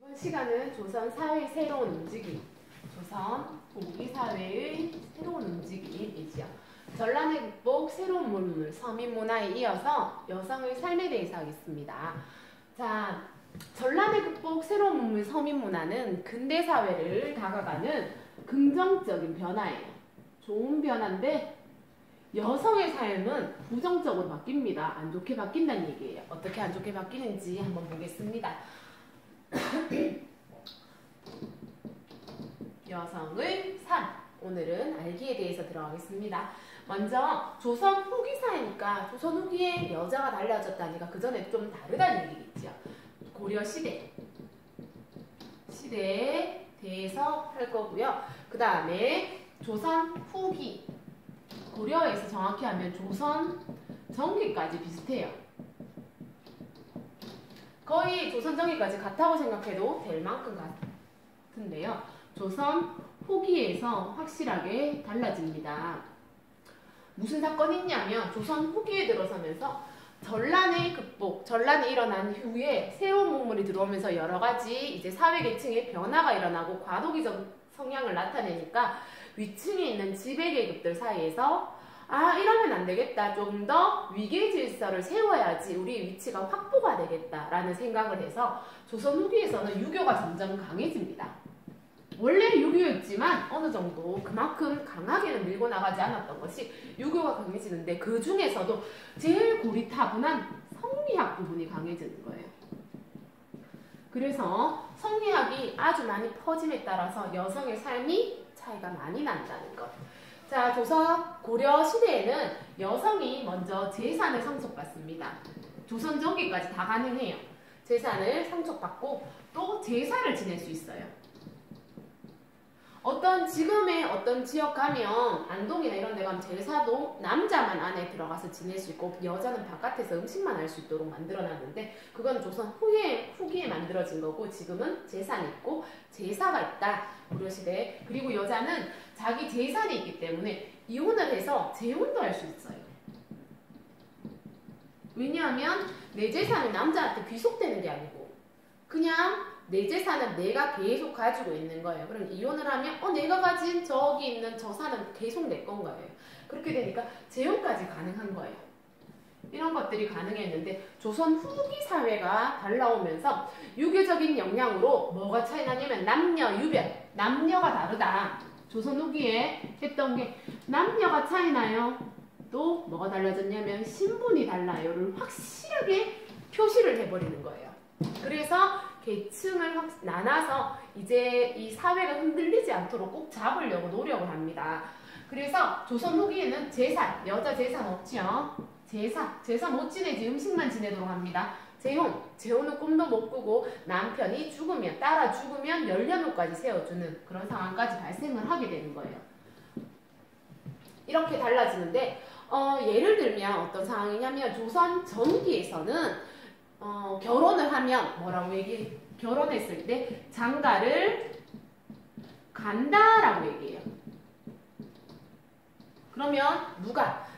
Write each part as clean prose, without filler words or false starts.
이번 시간은 조선 사회의 새로운 움직임, 조선 후기 사회의 새로운 움직임이지요. 전란의 극복, 새로운 물물, 서민문화에 이어서 여성의 삶에 대해서 하겠습니다. 자, 전란의 극복, 새로운 물물, 서민문화는 근대 사회를 다가가는 긍정적인 변화예요. 좋은 변화인데 여성의 삶은 부정적으로 바뀝니다. 안 좋게 바뀐다는 얘기예요. 어떻게 안 좋게 바뀌는지 한번 보겠습니다. 여성의 삶, 오늘은 알기에 대해서 들어가겠습니다. 먼저 조선 후기 사회니까 조선 후기에 여자가 달라졌다니까 그 전에 좀 다르다는 얘기겠죠. 고려 시대에 대해서 할 거고요. 그 다음에 조선 후기, 고려에서 정확히 하면 조선 전기까지 비슷해요. 거의 조선 전기까지 같다고 생각해도 될 만큼 같은데요. 조선 후기에서 확실하게 달라집니다. 무슨 사건이 있냐면 조선 후기에 들어서면서 전란의 극복, 전란이 일어난 후에 새로운 문물이 들어오면서 여러 가지 이제 사회 계층의 변화가 일어나고 과도기적 성향을 나타내니까 위층에 있는 지배계급들 사이에서 이러면 안 되겠다. 좀 더 위계 질서를 세워야지 우리 위치가 확보가 되겠다라는 생각을 해서 조선 후기에서는 유교가 점점 강해집니다. 원래 유교였지만 어느 정도 그만큼 강하게는 밀고 나가지 않았던 것이 유교가 강해지는데 그 중에서도 제일 고리타분한 성리학 부분이 강해지는 거예요. 그래서 성리학이 아주 많이 퍼짐에 따라서 여성의 삶이 차이가 많이 난다는 것. 자, 조선 고려 시대에는 여성이 먼저 제산을 상속받습니다. 조선 전기까지 다 가능해요. 제산을 상속받고 또 제사를 지낼 수 있어요. 지금의 어떤 지역 가면 안동이나 이런 데 가면 제사도 남자만 안에 들어가서 지낼 수 있고 여자는 바깥에서 음식만 할 수 있도록 만들어놨는데 그건 조선 후기에 만들어진 거고 지금은 제산이 있고 제사가 있다. 고려시대에. 그리고 여자는 자기 재산이 있기 때문에 이혼을 해서 재혼도 할 수 있어요. 왜냐하면 내 재산은 남자한테 귀속되는 게 아니고 그냥 내 재산은 내가 계속 가지고 있는 거예요. 그럼 이혼을 하면 내가 가진 저기 있는 저 산은 계속 내 건 거예요. 그렇게 되니까 재혼까지 가능한 거예요. 이런 것들이 가능했는데 조선 후기 사회가 달라오면서 유교적인 영향으로 뭐가 차이 나냐면 남녀 유별, 남녀가 다르다. 조선 후기에 했던 게 남녀가 차이 나요. 또 뭐가 달라졌냐면 신분이 달라요를 확실하게 표시를 해버리는 거예요. 그래서 계층을 나눠서 이제 이 사회가 흔들리지 않도록 꼭 잡으려고 노력을 합니다. 그래서 조선 후기에는 제사, 여자 제사 없지요. 제사 못 지내지 음식만 지내도록 합니다. 재혼은 꿈도 못 꾸고 남편이 죽으면, 딸아 죽으면 열년호까지 세워주는 그런 상황까지 발생을 하게 되는 거예요. 이렇게 달라지는데 예를 들면 어떤 상황이냐면 조선 전기에서는 결혼을 하면 뭐라고 결혼했을 때 장가를 간다라고 얘기해요. 그러면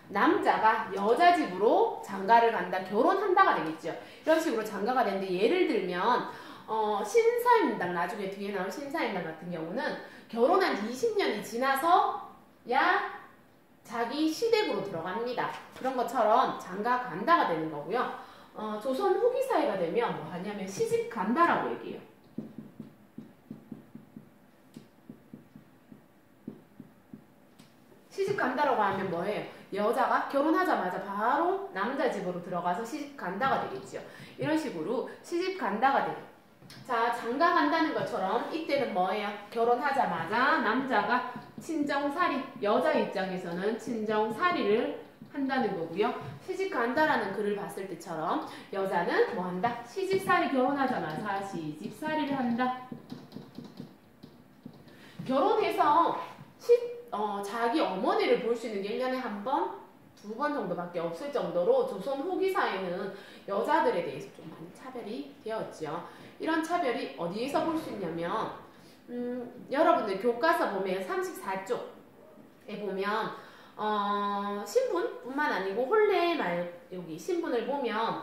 남자가 여자 집으로 장가를 간다, 결혼한다가 되겠죠. 이런 식으로 장가가 되는데 예를 들면 신사임당, 나중에 뒤에 나올 신사임당 같은 경우는 결혼한 20년이 지나서야 자기 시댁으로 들어갑니다. 그런 것처럼 장가 간다가 되는 거고요. 조선 후기 사회가 되면 뭐 하냐면 시집 간다라고 얘기해요. 시집 간다라고 하면 뭐예요? 여자가 결혼하자마자 바로 남자 집으로 들어가서 시집 간다가 되겠죠. 이런 식으로 시집 간다가 돼요. 자, 장가 간다는 것처럼 이때는 뭐예요? 결혼하자마자 남자가 친정살이, 여자 입장에서는 친정살이를 한다는 거고요. 시집 간다라는 글을 봤을 때처럼 여자는 뭐 한다? 시집살이, 결혼하자마자 시집살이를 한다. 결혼해서 자기 어머니를 볼 수 있는 게 1년에 한 번, 2번 정도밖에 없을 정도로 조선 후기 사회는 여자들에 대해서 좀 많이 차별이 되었죠. 이런 차별이 어디에서 볼 수 있냐면 여러분들 교과서 보면 34쪽에 보면 신분뿐만 아니고 혼례 여기 신분을 보면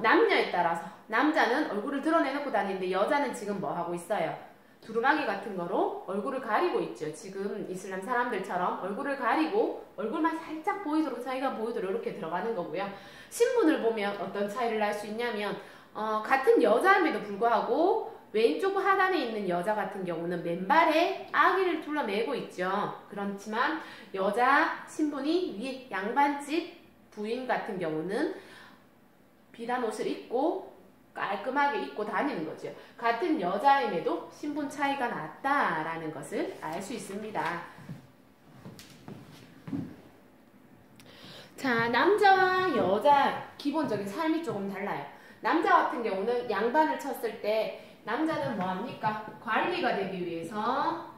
남녀에 따라서 남자는 얼굴을 드러내놓고 다니는데 여자는 지금 뭐 하고 있어요? 두루마기 같은 거로 얼굴을 가리고 있죠. 지금 이슬람 사람들처럼 얼굴을 가리고 얼굴만 살짝 보이도록 자기가 보이도록 이렇게 들어가는 거고요. 신분을 보면 어떤 차이를 알 수 있냐면 같은 여자임에도 불구하고 왼쪽 하단에 있는 여자 같은 경우는 맨발에 아기를 둘러매고 있죠. 그렇지만 여자 신분이 위에 양반집 부인 같은 경우는 비단 옷을 입고 깔끔하게 입고 다니는 거죠. 같은 여자임에도 신분 차이가 났다라는 것을 알 수 있습니다. 자, 남자와 여자 기본적인 삶이 조금 달라요. 남자 같은 경우는 양반을 쳤을 때 남자는 뭐합니까? 관리가 되기 위해서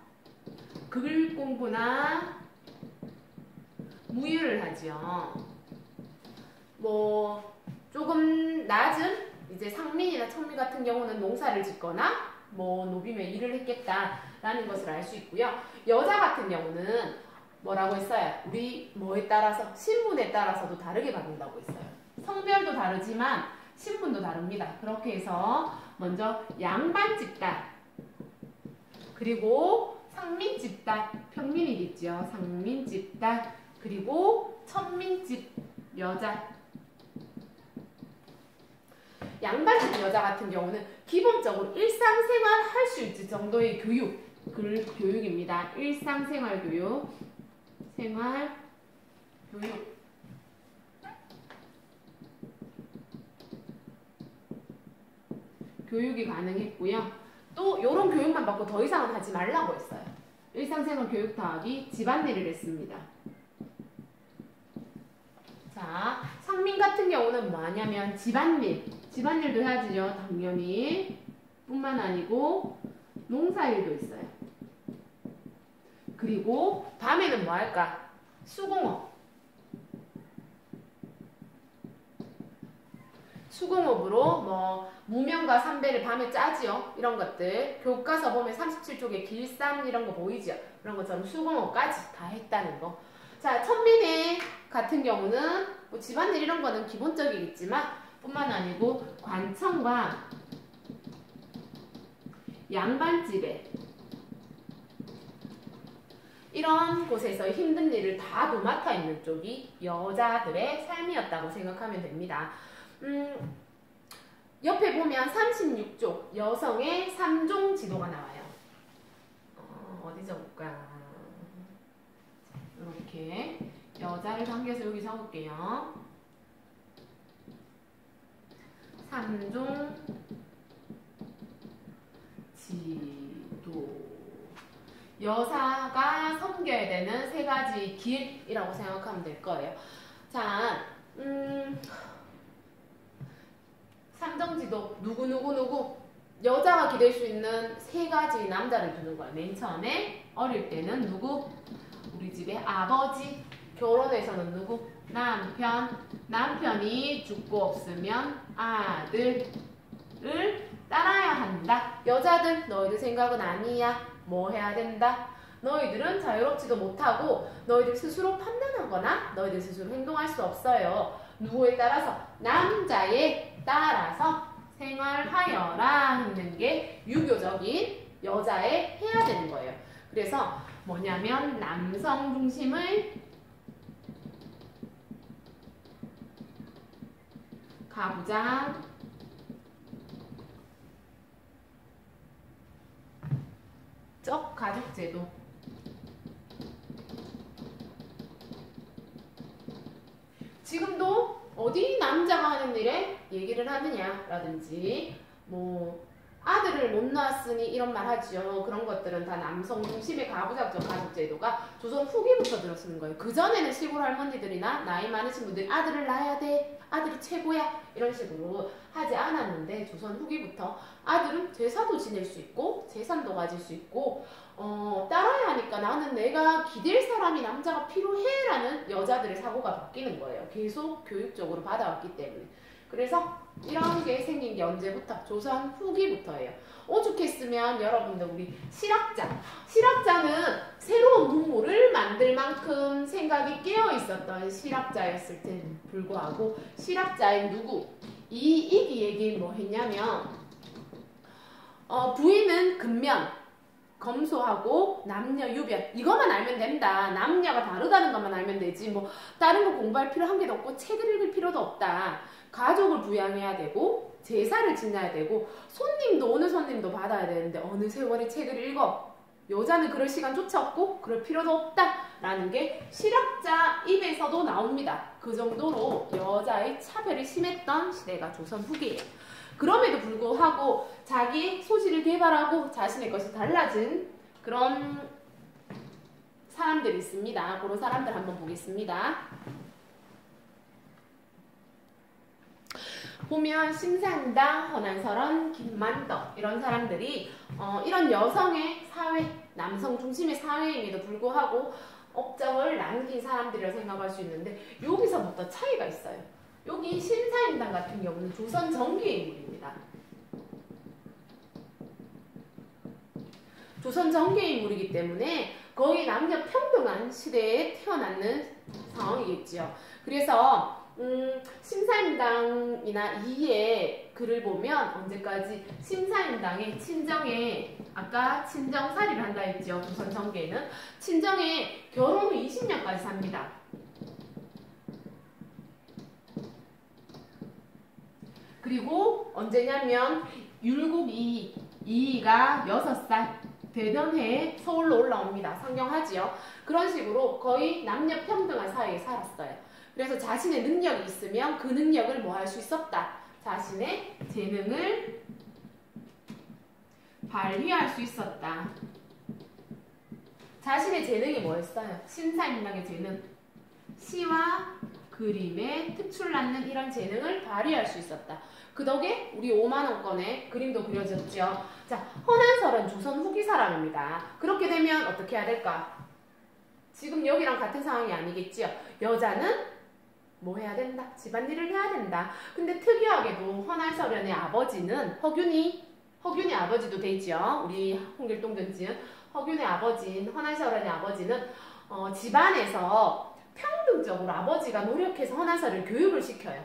글 공부나 무예를 하죠. 뭐 조금 낮은 이제 상민이나 청미 같은 경우는 농사를 짓거나 뭐 노비며 일을 했겠다라는 것을 알 수 있고요. 여자 같은 경우는 뭐라고 했어요? 우리 뭐에 따라서 신분에 따라서도 다르게 받는다고 했어요. 성별도 다르지만 신분도 다릅니다. 그렇게 해서 먼저 양반 집단, 그리고 상민 집단, 평민이겠죠. 상민 집단, 그리고 천민집 여자. 양반집 여자 같은 경우는 기본적으로 일상생활 할 수 있을 정도의 교육입니다. 일상생활 교육, 생활 교육. 교육이 가능했고요. 또 이런 교육만 받고 더 이상은 하지 말라고 했어요. 일상생활 교육 더하기 집안일을 했습니다. 자, 상민 같은 경우는 뭐하냐면 집안일도 해야지요. 당연히. 뿐만 아니고 농사일도 있어요. 그리고 밤에는 뭐 할까? 수공업. 수공업으로 뭐 무명과 삼배를 밤에 짜지요. 이런 것들. 교과서 보면 37쪽에 길쌈 이런 거 보이죠. 그런 것처럼 수공업까지 다 했다는 거. 자, 천민의 같은 경우는 뭐 집안일 이런 거는 기본적이겠지만 뿐만 아니고 관청과 양반집에 이런 곳에서 힘든 일을 다 도맡아 있는 쪽이 여자들의 삶이었다고 생각하면 됩니다. 옆에 보면 36쪽 여성의 3종 지도가 나와요. 어디 적을까? 이렇게 여자를 당겨서 여기 적을게요. 3종 지도. 여사가 섬겨야 되는 세 가지 길이라고 생각하면 될 거예요. 자, 삼정지도 누구 여자가 기댈 수 있는 세 가지 남자를 두는 거예요. 맨 처음에 어릴 때는 누구? 우리 집의 아버지. 결혼해서는 누구? 남편이 죽고 없으면 아들을 따라야 한다. 여자들 너희들 생각은 아니야. 뭐 해야 된다? 너희들은 자유롭지도 못하고 너희들 스스로 판단하거나 너희들 스스로 행동할 수 없어요. 누구에 따라서? 남자에 따라서 생활하여라 하는 게 유교적인 여자의 해야 되는 거예요. 그래서 뭐냐면 남성 중심의 가부장 적 가족제도. 지금도 어디 남자가 하는 일에 얘기를 하느냐라든지 뭐 아들을 못 낳았으니 이런 말 하죠. 그런 것들은 다 남성 중심의 가부장적 가족제도가 조선 후기부터 들어서는 거예요. 그전에는 시골 할머니들이나 나이 많으신 분들이 아들을 낳아야 돼. 아들이 최고야. 이런 식으로 하지 않았는데 조선 후기부터 아들은 제사도 지낼 수 있고 재산도 가질 수 있고 따라야 하니까 나는 내가 기댈 사람이 남자가 필요해 라는 여자들의 사고가 바뀌는 거예요. 계속 교육적으로 받아왔기 때문에. 그래서 이런 게 생긴 게 언제부터? 조선 후기부터예요. 오죽했으면 여러분들 우리 실학자는 새로운 문물을 만들 만큼 생각이 깨어 있었던 실학자였을 텐 불구하고 실학자인 누구? 이 얘기 뭐 했냐면 부인은 근면, 검소하고 남녀 유별 이것만 알면 된다. 남녀가 다르다는 것만 알면 되지 뭐 다른 거 공부할 필요 한 개도 없고 책을 읽을 필요도 없다. 가족을 부양해야 되고 제사를 지내야 되고 손님도 오는 손님도 받아야 되는데 어느 세월에 책을 읽어. 여자는 그럴 시간조차 없고 그럴 필요도 없다라는 게 실학자 입에서도 나옵니다. 그 정도로 여자의 차별이 심했던 시대가 조선 후기예요. 그럼에도 불구하고 자기 소질을 개발하고 자신의 것이 달라진 그런 사람들이 있습니다. 그런 사람들 한번 보겠습니다. 보면 심산당, 허난설원, 김만덕 이런 사람들이 이런 여성의 사회, 남성 중심의 사회임에도 불구하고 업적을 남긴 사람들이라고 생각할 수 있는데 여기서부터 차이가 있어요. 여기 심사임당 같은 경우는 조선 전기의 인물입니다. 조선 전기의 인물이기 때문에 거의 남녀 평등한 시대에 태어나는 상황이겠죠. 그래서 심사임당이나 이의 글을 보면 언제까지 심사임당의 친정에 아까 친정살이를 한다 했죠. 조선 전기에는 친정에 결혼 후 20년까지 삽니다. 그리고 언제냐면 율곡 이이가 6살 되던 해에 서울로 올라옵니다. 상경하지요. 그런 식으로 거의 남녀 평등한 사회에 살았어요. 그래서 자신의 능력이 있으면 그 능력을 뭐 할 수 있었다. 자신의 재능을 발휘할 수 있었다. 자신의 재능이 뭐였어요? 심사임당의 재능. 시와 그림에 특출나는 이런 재능을 발휘할 수 있었다. 그 덕에 우리 5만원권의 그림도 그려졌죠. 자, 허난설은 조선 후기 사람입니다. 그렇게 되면 어떻게 해야 될까? 지금 여기랑 같은 상황이 아니겠지요. 여자는 뭐 해야 된다? 집안일을 해야 된다. 근데 특이하게도 허난설의 아버지는 허균이 아버지도 되죠. 우리 홍길동전 지은 허균의 아버지인 허난설의 아버지는 집안에서 평등적으로 아버지가 노력해서 허난설을 교육을 시켜요.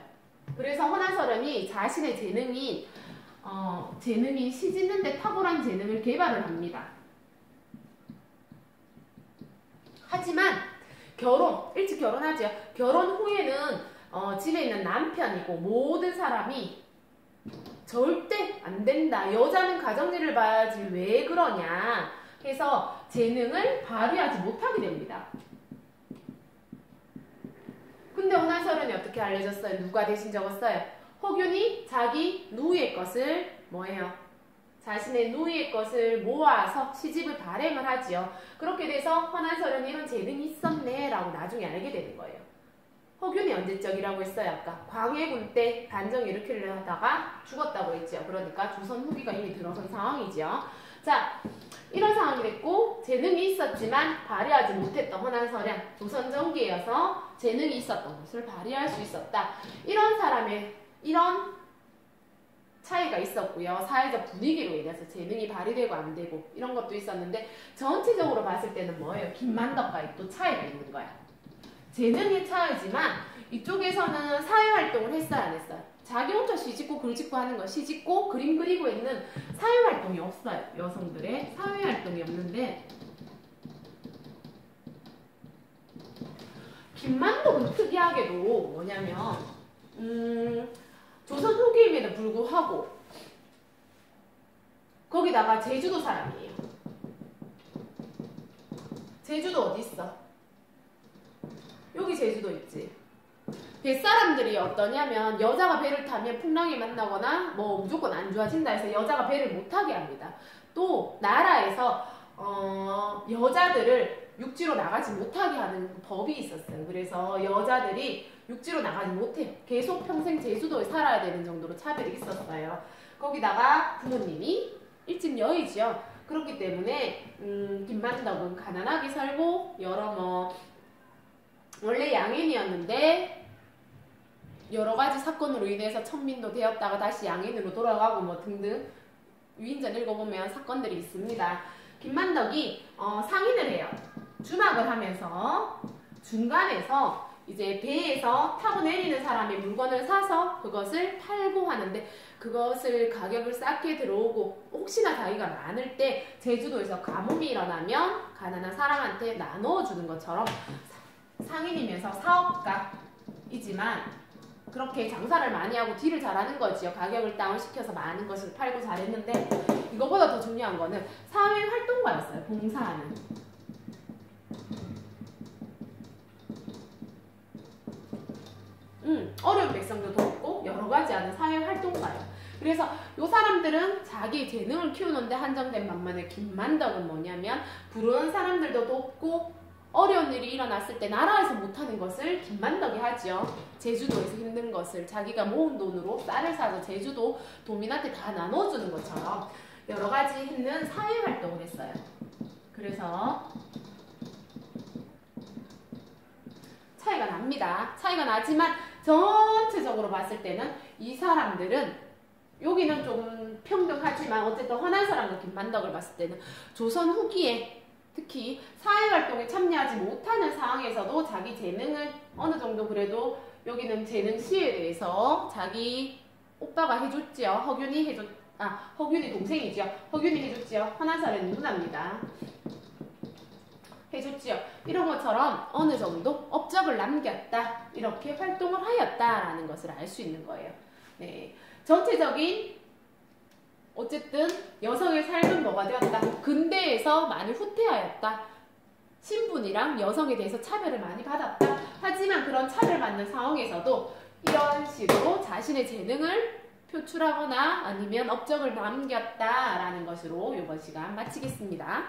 그래서 허난설이 자신의 재능인 시짓는 데 탁월한 재능을 개발을 합니다. 하지만 일찍 결혼하죠. 결혼 후에는 집에 있는 남편이고 모든 사람이 절대 안 된다. 여자는 가정일을 봐야지 왜 그러냐 해서 재능을 발휘하지 못하게 됩니다. 근데 허난설이 어떻게 알려졌어요? 누가 대신 적었어요? 허균이 자기 누이의 것을 뭐예요? 자신의 누이의 것을 모아서 시집을 발행을 하지요. 그렇게 돼서 허난설은 이런 재능이 있었네 라고 나중에 알게 되는 거예요. 허균이 언제적이라고 했어요? 아까 광해군 때 반정 일으키려 하다가 죽었다고 했죠. 그러니까 조선 후기가 이미 들어선 상황이죠. 자, 이런 상황이 됐고 재능이 있었지만 발휘하지 못했던 허난설은 조선 전기여서 재능이 있었던 것을 발휘할 수 있었다. 이런 사람의 이런 차이가 있었고요. 사회적 분위기로 인해서 재능이 발휘되고 안 되고 이런 것도 있었는데 전체적으로 봤을 때는 뭐예요? 김만덕과 또 차이가 있는 거야. 재능의 차이지만 이쪽에서는 사회활동을 했어요, 안 했어요? 자기 혼자 시집고 글 짓고 하는 거, 시집고 그림 그리고 있는 사회활동이 없어요. 여성들의 사회활동이 없는데 김만덕은 특이하게도 뭐냐면 조선 후기임에도 불구하고 거기다가 제주도 사람이에요. 제주도 어디 있어? 여기 제주도 있지. 뱃사람들이 어떠냐면 여자가 배를 타면 풍랑이 만나거나 뭐 무조건 안 좋아진다 해서 여자가 배를 못 타게 합니다. 또 나라에서 여자들을 육지로 나가지 못하게 하는 법이 있었어요. 그래서 여자들이 육지로 나가지 못해요. 계속 평생 제주도에 살아야 되는 정도로 차별이 있었어요. 거기다가 부모님이 일찍 여의지요. 그렇기 때문에 김만덕은 가난하게 살고 여러 원래 양인이었는데 여러 가지 사건으로 인해서 천민도 되었다가 다시 양인으로 돌아가고 등등 위인전 읽어보면 사건들이 있습니다. 김만덕이 상인을 해요. 주막을 하면서 중간에서 이제 배에서 타고 내리는 사람의 물건을 사서 그것을 팔고 하는데 그것을 가격을 싸게 들어오고 혹시나 자기가 많을 때 제주도에서 가뭄이 일어나면 가난한 사람한테 나눠주는 것처럼 상인이면서 사업가이지만 그렇게 장사를 많이 하고 딜을 잘하는 거지요. 가격을 다운시켜서 많은 것을 팔고 잘했는데 이거보다 더 중요한 거는 사회활동가였어요. 봉사하는. 어려운 백성도 돕고 여러 가지 하는 사회활동가예요. 그래서 이 사람들은 자기 재능을 키우는데 한정된 반면에 김만덕은 뭐냐면 부르는 사람들도 돕고 어려운 일이 일어났을 때 나라에서 못하는 것을 김만덕이 하죠. 제주도에서 힘든 것을 자기가 모은 돈으로 쌀을 사서 제주도 도민한테 다 나눠주는 것처럼 여러 가지 했는 사회활동을 했어요. 그래서 차이가 납니다. 차이가 나지만 전체적으로 봤을 때는 이 사람들은 여기는 좀 평등하지만 어쨌든 허난사랑과 김만덕을 봤을 때는 조선 후기에 특히 사회활동에 참여하지 못하는 상황에서도 자기 재능을 어느 정도 그래도 여기는 재능 시에 대해서 자기 오빠가 해줬지요. 허균이 동생이지요. 허균이 해줬지요. 허난사랑은 누나입니다. 해줬지요. 이런 것처럼 어느 정도 업적을 남겼다. 이렇게 활동을 하였다라는 것을 알 수 있는 거예요. 네. 전체적인 어쨌든 여성의 삶은 뭐가 되었다? 근대에서 많이 후퇴하였다. 신분이랑 여성에 대해서 차별을 많이 받았다. 하지만 그런 차별받는 상황에서도 이런 식으로 자신의 재능을 표출하거나 아니면 업적을 남겼다라는 것으로 이번 시간 마치겠습니다.